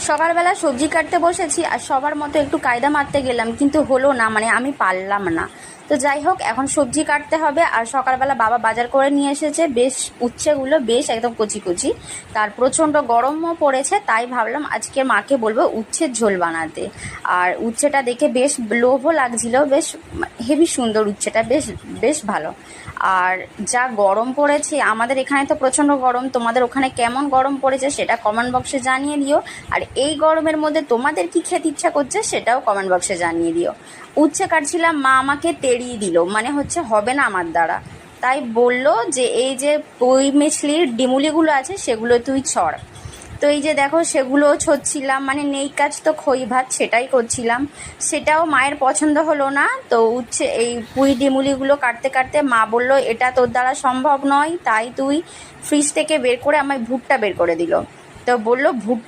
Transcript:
সকালবেলা সবজি কাটতে বসেছি আর সবার মতো একটু কায়দা মারতে গেলাম, কিন্তু হলো না, মানে আমি পারলাম না। তো যাই হোক, এখন সবজি কাটতে হবে। আর সকালবেলা বাবা বাজার করে নিয়ে এসেছে বেশ উচ্ছেগুলো, বেশ একদম কচি কচি। তার প্রচণ্ড গরমও পড়েছে, তাই ভাবলাম আজকে মাকে বলবো উচ্ছের ঝোল বানাতে। আর উচ্ছেটা দেখে বেশ লোভও লাগছিল, বেশ হেভি সুন্দর উচ্ছেটা, বেশ বেশ ভালো। আর যা গরম পড়েছে আমাদের এখানে, তো প্রচণ্ড গরম। তোমাদের ওখানে কেমন গরম পড়েছে সেটা কমেন্ট বক্সে জানিয়ে দিও। আর এই গরমের মধ্যে তোমাদের কি খেতে ইচ্ছা করছে সেটাও কমেন্ট বক্সে জানিয়ে দিও। উচ্ছে কাটছিলাম, মা আমাকে তেড়িয়ে দিল, মানে হচ্ছে হবে না আমার দ্বারা। তাই বলল যে এই যে পুঁই মিছলির ডিমুলিগুলো আছে সেগুলো তুই ছড়। তো এই যে দেখো সেগুলো ছড়ছিলাম, মানে নেই কাজ তো খই ভাত, সেটাই করছিলাম। সেটাও মায়ের পছন্দ হলো না। তো উচ্ছে এই পুঁই ডিমুলিগুলো কাটতে কাটতে মা বলল এটা তোর দ্বারা সম্ভব নয়, তাই তুই ফ্রিজ থেকে বের করে আমায় ভুট্টা বের করে দিল। তো বলল ভুট্টা